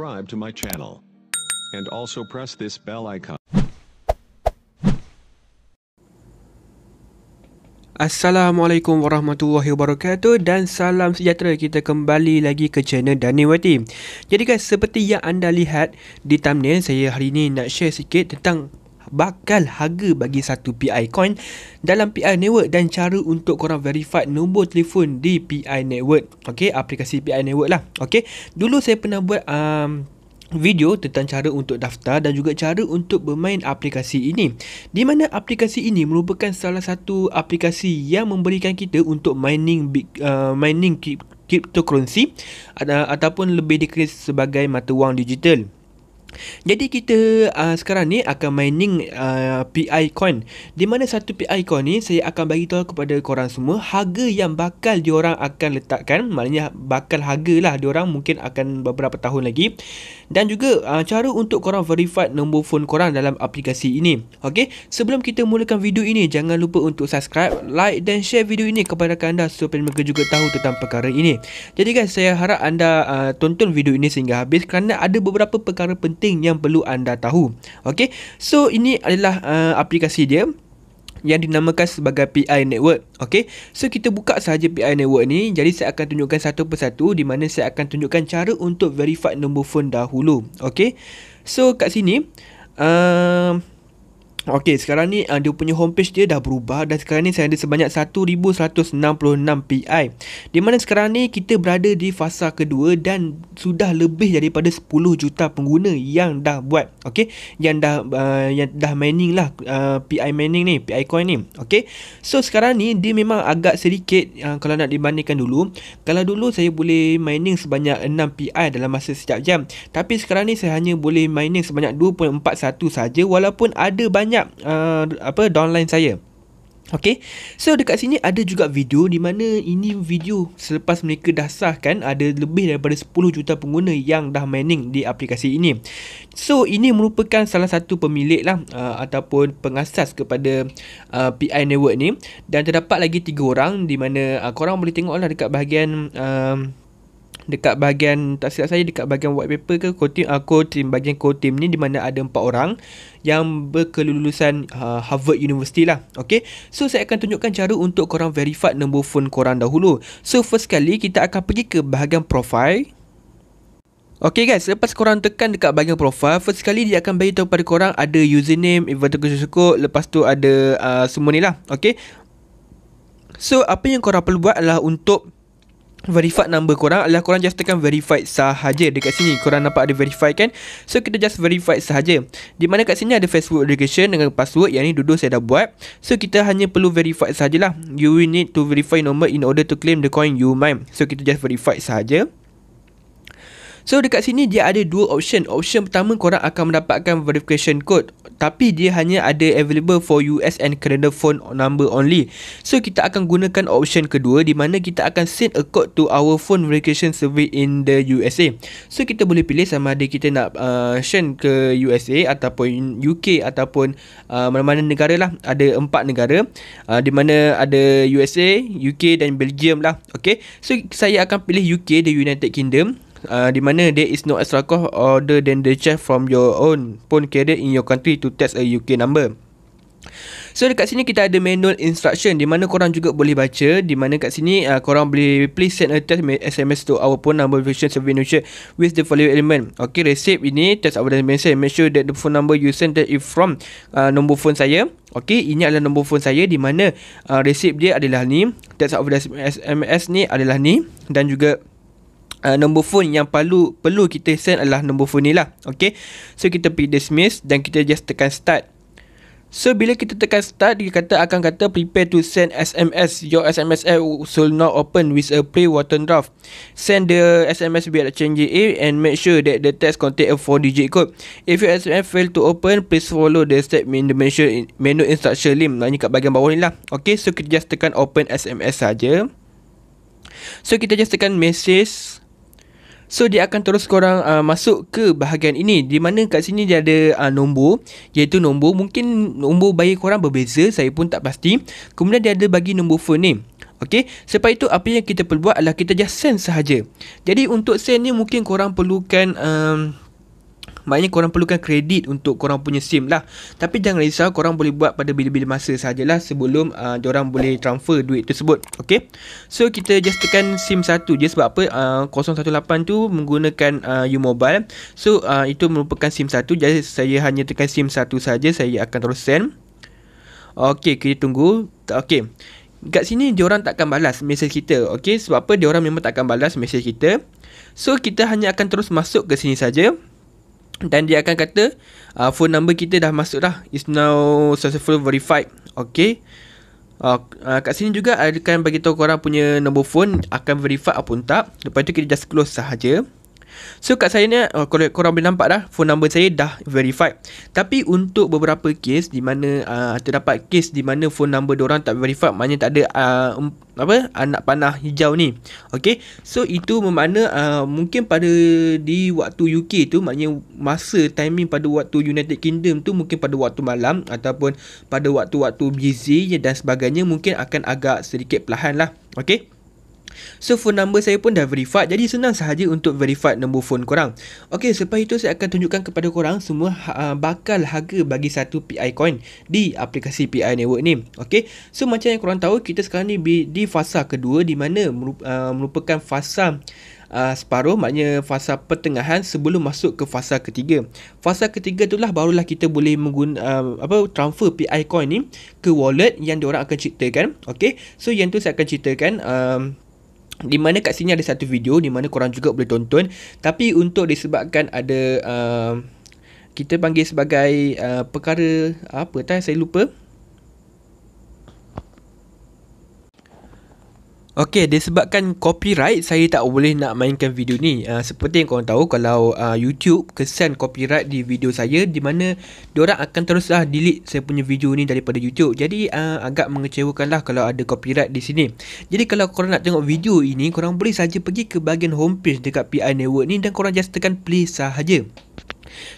subscribe to my channel and also press this bell icon. Assalamualaikum warahmatullahi wabarakatuh dan salam sejahtera. Kita kembali lagi ke channel Daniwati. Jadi guys, seperti yang anda lihat di thumbnail, saya hari ini nak share sikit tentang bakal harga bagi satu PI coin dalam PI network dan cara untuk korang verify nombor telefon di PI network. Okey, aplikasi PI network lah. Okey, dulu saya pernah buat video tentang cara untuk daftar dan juga cara untuk bermain aplikasi ini, di mana aplikasi ini merupakan salah satu aplikasi yang memberikan kita untuk mining cryptocurrency ataupun lebih dikenal sebagai mata wang digital. Jadi kita sekarang ni akan mining PI coin, di mana satu PI coin ni saya akan bagi tahu kepada korang semua harga yang bakal diorang akan letakkan, maknanya bakal harga lah diorang mungkin akan beberapa tahun lagi, dan juga cara untuk korang verify nombor phone korang dalam aplikasi ini. Okey, sebelum kita mulakan video ini, jangan lupa untuk subscribe, like dan share video ini kepada anda supaya mereka juga tahu tentang perkara ini. Jadi guys, saya harap anda tonton video ini sehingga habis kerana ada beberapa perkara penting yang perlu anda tahu. Okey, so ini adalah aplikasi dia yang dinamakan sebagai PI Network. Okey, so kita buka sahaja PI Network ni. Jadi saya akan tunjukkan satu persatu, di mana saya akan tunjukkan cara untuk verify nombor phone dahulu. Okey, so kat sini okey, sekarang ni dia punya homepage dia dah berubah dan sekarang ni saya ada sebanyak 1166 PI. Di mana sekarang ni kita berada di fasa kedua dan sudah lebih daripada 10 juta pengguna yang dah buat, okey, yang dah mining lah, PI mining ni, PI coin ni. Okey, so sekarang ni dia memang agak sedikit kalau nak dibandingkan dulu. Kalau dulu saya boleh mining sebanyak 6 PI dalam masa sekejap jam, tapi sekarang ni saya hanya boleh mining sebanyak 2.41 saja, walaupun ada banyak downline saya. Okey, so dekat sini ada juga video, di mana ini video selepas mereka dah sahkan ada lebih daripada 10 juta pengguna yang dah mining di aplikasi ini. So ini merupakan salah satu pemilik lah ataupun pengasas kepada PI network ni, dan terdapat lagi 3 orang, di mana korang boleh tengok lah dekat bahagian tak silap saya dekat bahagian white paper ke code team, bahagian code team ni, di mana ada 4 orang yang berkelulusan Harvard University lah. Okey, so saya akan tunjukkan cara untuk korang verify nombor phone korang dahulu. So first kali kita akan pergi ke bahagian profile. Okey guys, lepas korang tekan dekat bahagian profile, first kali dia akan beritahu pada korang ada username, invitation code, lepas tu ada semua ni lah. Okey, so apa yang korang perlu buat adalah untuk verify number korang adalah korang just tekan verify sahaja. Dekat sini korang nampak ada verify kan, so kita just verify sahaja, di mana kat sini ada Facebook education dengan password, yang ni dulu saya dah buat. So kita hanya perlu verify sahajalah. You will need to verify number in order to claim the coin you mine. So kita just verify sahaja. So dekat sini dia ada 2 option. Option pertama, korang akan mendapatkan verification code, tapi dia hanya ada available for US and Canada phone number only. So kita akan gunakan option kedua, di mana kita akan send a code to our phone verification survey in the USA. So kita boleh pilih sama ada kita nak send ke USA ataupun UK ataupun mana-mana negara lah. Ada 4 negara, di mana ada USA, UK dan Belgium lah. Okay, so saya akan pilih UK, the United Kingdom, di mana there is no extra cost other than the charge from your own phone carrier in your country to test a UK number. So dekat sini kita ada manual instruction, di mana korang juga boleh baca, di mana kat sini korang boleh please send a test SMS to our phone number verification survey with the following element. Okay, receipt ini test our dimension, make sure that the phone number you send that is from nombor phone saya. Okay, ini adalah nombor phone saya, di mana receipt dia adalah ni, test of SMS ni adalah ni, dan juga nombor phone yang perlu kita send adalah nombor phone ni lah. Okay, so kita pergi dismiss dan kita just tekan start. So bila kita tekan start, dia akan kata prepare to send SMS. Your SMS app should not open with a pre-written draft. Send the SMS via change A and make sure that the text contain a 4-digit code. If your SMS fail to open, please follow the step in the menu instruction link. Ini kat bahagian bawah ni lah. Okay, so kita just tekan open SMS saja. So kita just tekan message. So dia akan terus korang masuk ke bahagian ini, di mana kat sini dia ada nombor, iaitu mungkin nombor bayi korang berbeza, saya pun tak pasti. Kemudian dia ada bagi nombor phone ni. Okey, selepas itu apa yang kita perlu buat adalah kita just send sahaja. Jadi untuk send ni mungkin korang perlukan maknanya korang perlukan kredit untuk korang punya SIM lah. Tapi jangan risau, korang boleh buat pada bila-bila masa sahajalah sebelum diorang boleh transfer duit tersebut. Okay, so kita just tekan SIM 1 je. Sebab apa? 018 tu menggunakan U-Mobile. So itu merupakan SIM 1. Jadi saya hanya tekan SIM 1 saja. Saya akan terus send. Okay, kita tunggu. Okay, kat sini diorang takkan balas mesej kita. Okay, sebab apa? Diorang memang takkan balas mesej kita. So kita hanya akan terus masuk ke sini saja. Dan dia akan kata phone number kita dah masuk dah, is now successful verified. Okay, kat sini juga akan bagi tahu korang punya nombor phone akan verified ataupun tak. Lepas tu kita just close sahaja. So kat saya ni korang boleh nampak dah phone number saya dah verified. Tapi untuk beberapa kes di mana terdapat kes di mana phone number diorang tak verified, maknanya tak ada anak panah hijau ni. Okay, so itu bermakna mungkin pada di waktu UK tu, maknanya masa timing pada waktu United Kingdom tu mungkin pada waktu malam ataupun pada waktu-waktu busy dan sebagainya, mungkin akan agak sedikit perlahan lah. Okay, so phone number saya pun dah verified. Jadi senang sahaja untuk verified nombor phone korang. Okey, selepas itu saya akan tunjukkan kepada korang semua bakal harga bagi satu PI coin di aplikasi PI Network ni. Okey, so macam yang korang tahu, kita sekarang ni di fasa kedua, di mana merupakan fasa separuh, maknanya fasa pertengahan sebelum masuk ke fasa ketiga. Fasa ketiga itulah barulah kita boleh transfer PI coin ni ke wallet yang diorang akan ciptakan. Okey, so yang tu saya akan ceritakan di mana kat sini ada satu video di mana korang juga boleh tonton. Tapi untuk disebabkan ada kita panggil sebagai perkara apa saya lupa. Okey, disebabkan copyright, saya tak boleh nak mainkan video ni. Seperti yang korang tahu, kalau YouTube kesan copyright di video saya, di mana diorang akan teruslah delete saya punya video ni daripada YouTube. Jadi agak mengecewakan lah kalau ada copyright di sini. Jadi kalau korang nak tengok video ini, korang boleh saja pergi ke bahagian homepage dekat PI Network ni dan korang just tekan play sahaja.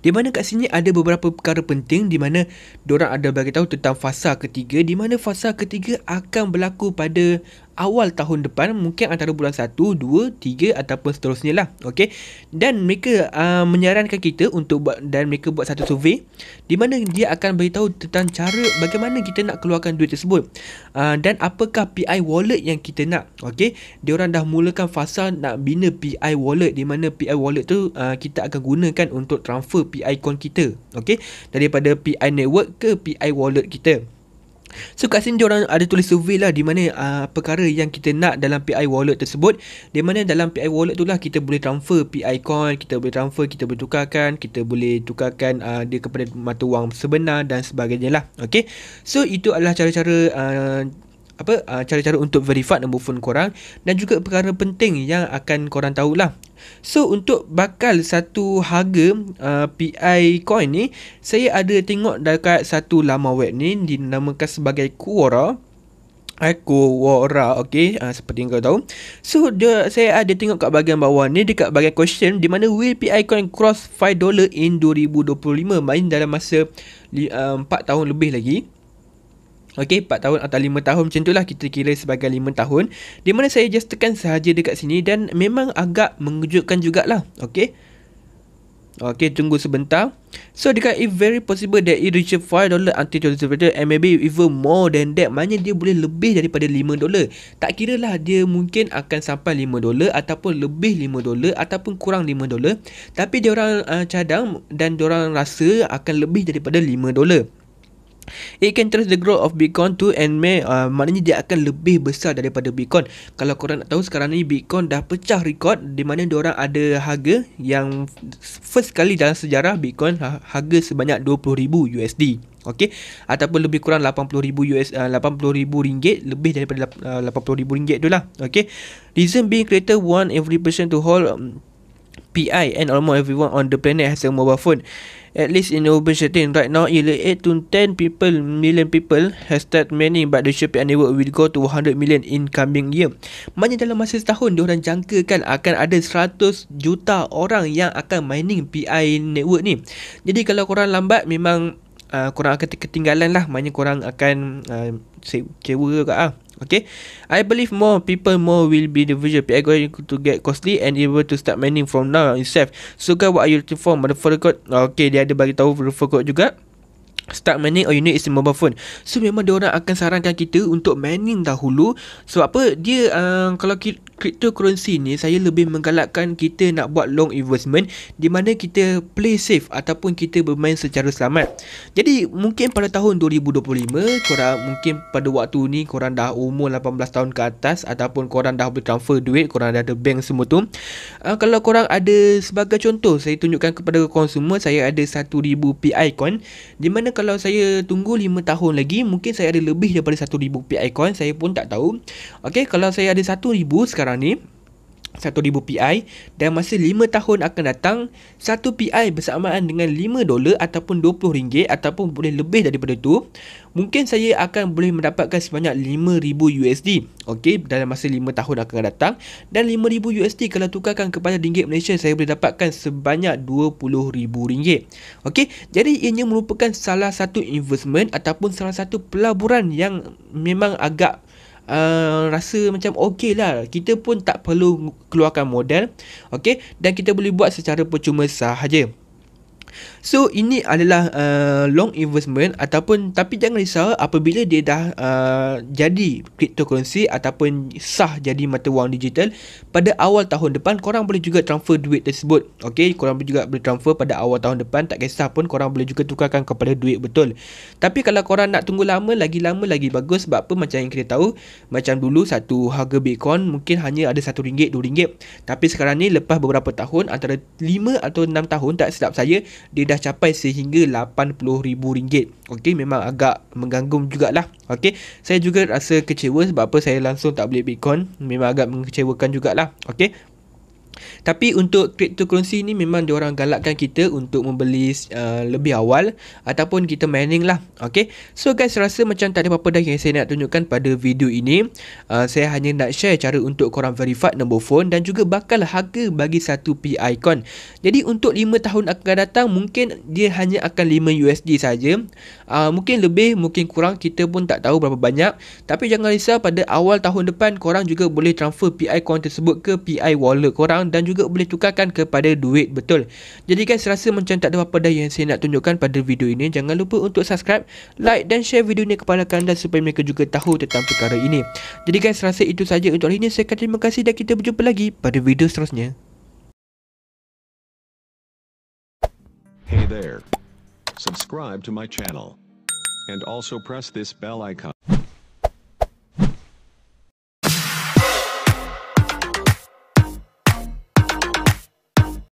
Di mana kat sini ada beberapa perkara penting di mana diorang ada bagi tahu tentang fasa ketiga, di mana fasa ketiga akan berlaku pada awal tahun depan, mungkin antara bulan 1, 2, 3 ataupun seterusnya lah. Okey, dan mereka menyarankan kita untuk buat, dan mereka buat satu survey di mana dia akan beritahu tentang cara bagaimana kita nak keluarkan duit tersebut dan apakah PI wallet yang kita nak. Okey, diorang dah mulakan fasa nak bina PI wallet, di mana PI wallet tu kita akan gunakan untuk transfer PI coin kita. Okey, daripada PI network ke PI wallet kita. So kat sini diorang ada tulis survey lah, di mana perkara yang kita nak dalam PI wallet tersebut, di mana dalam PI wallet tu lah kita boleh transfer PI coin, kita boleh transfer, kita boleh tukarkan, kita boleh tukarkan dia kepada mata wang sebenar dan sebagainya lah. Okay, so itu adalah cara-cara cara-cara untuk verify nombor phone korang dan juga perkara penting yang akan korang tahulah. So untuk bakal satu harga PI coin ni, saya ada tengok dekat satu laman web ni dinamakan sebagai Quora. Okey, seperti yang kau tahu. So saya ada tengok kat bahagian bawah ni, dekat bahagian question, di mana will PI coin cross $5 in 2025, main dalam masa 4 tahun lebih lagi. Okey, 4 tahun atau 5 tahun macam tu lah, kita kira sebagai 5 tahun. Di mana saya just tekan sahaja dekat sini dan memang agak mengejutkan jugalah. Okey, tunggu sebentar. So dekat if very possible that it reach $5 until 2020 and maybe even more than that, maknanya dia boleh lebih daripada $5. Tak kira lah dia mungkin akan sampai $5 ataupun lebih $5 ataupun kurang $5. Tapi diorang cadang dan diorang rasa akan lebih daripada $5. It can trace the growth of Bitcoin too and maknanya dia akan lebih besar daripada Bitcoin. Kalau korang nak tahu, sekarang ni Bitcoin dah pecah rekod, di mana diorang ada harga yang first kali dalam sejarah Bitcoin harga sebanyak 20,000 USD. Okey, ataupun lebih kurang 80,000 ringgit, lebih daripada 80,000 ringgit tu lah. Okey, reason being creator want every person to hold PI and almost everyone on the planet has a mobile phone. At least in the urban setting right now, 8 to 10 million people has start mining, but the PI network will go to 100 million in coming year. Maknanya dalam masa setahun diorang jangkakan akan ada 100 juta orang yang akan mining PI network ni. Jadi kalau korang lambat, memang korang akan ketinggalan lah. Maknanya korang akan kecewa juga Okay, I believe more will be the visual PI going to get costly and able to start mining from now itself. So guys, what are you looking for? Motherfucker code. Okay, dia ada bagi tahu refer code juga. Start mining or you need is a mobile phone. So memang dia orang akan sarankan kita untuk mining dahulu. Sebab apa? Dia kalau cryptocurrency ni, saya lebih menggalakkan kita nak buat long investment di mana kita play safe ataupun kita bermain secara selamat. Jadi mungkin pada tahun 2025 korang mungkin pada waktu ni korang dah umur 18 tahun ke atas ataupun korang dah boleh transfer duit, korang dah ada bank semua tu. Kalau korang ada, sebagai contoh saya tunjukkan kepada korang semua, saya ada 1000 PI coin, di mana kalau saya tunggu 5 tahun lagi, mungkin saya ada lebih daripada 1000 PI coin, saya pun tak tahu. Okay, kalau saya ada 1000 sekarang ni, 1000 PI, dan masa 5 tahun akan datang, 1 PI bersamaan dengan $5 ataupun RM20 ataupun boleh lebih daripada tu, mungkin saya akan boleh mendapatkan sebanyak $5000 okay, dalam masa 5 tahun akan datang. Dan $5000 kalau tukarkan kepada ringgit Malaysia, saya boleh dapatkan sebanyak RM20000. okay, jadi ianya merupakan salah satu investment ataupun salah satu pelaburan yang memang agak rasa macam okey lah. Kita pun tak perlu keluarkan modal, okey, dan kita boleh buat secara percuma sahaja. So ini adalah long investment ataupun, tapi jangan risau apabila dia dah jadi cryptocurrency ataupun sah jadi mata wang digital pada awal tahun depan, korang boleh juga transfer duit tersebut. Okey, korang juga boleh transfer pada awal tahun depan, tak kisah pun, korang boleh juga tukarkan kepada duit betul. Tapi kalau korang nak tunggu lama lagi bagus. Sebab apa? Macam yang kita tahu, macam dulu satu harga Bitcoin mungkin hanya ada RM1, RM2, tapi sekarang ni lepas beberapa tahun, antara 5 atau 6 tahun tak silap saya, dia dah capai sehingga RM80,000. Okey, memang agak mengganggu jugalah. Okey, saya juga rasa kecewa sebab apa saya langsung tak beli Bitcoin. Memang agak mengecewakan jugalah. Okey, tapi untuk cryptocurrency ni memang diorang galakkan kita untuk membeli lebih awal ataupun kita mining lah. Okay, so guys, rasa macam tak ada apa-apa dah yang saya nak tunjukkan pada video ini. Saya hanya nak share cara untuk korang verified nombor phone dan juga bakal harga bagi satu PI coin. Jadi untuk 5 tahun akan datang, mungkin dia hanya akan $5 saja. Mungkin lebih, mungkin kurang, kita pun tak tahu berapa banyak. Tapi jangan risau, pada awal tahun depan korang juga boleh transfer PI coin tersebut ke PI wallet korang dan juga boleh tukarkan kepada duit betul. Jadi guys, rasa macam tak ada apa-apa dah yang saya nak tunjukkan pada video ini. Jangan lupa untuk subscribe, like dan share video ini kepada anda supaya mereka juga tahu tentang perkara ini. Jadi guys, rasa itu saja untuk hari ini. Saya kata terima kasih dan kita berjumpa lagi pada video seterusnya. Hey there. Subscribe to my channel. And also press this bell icon.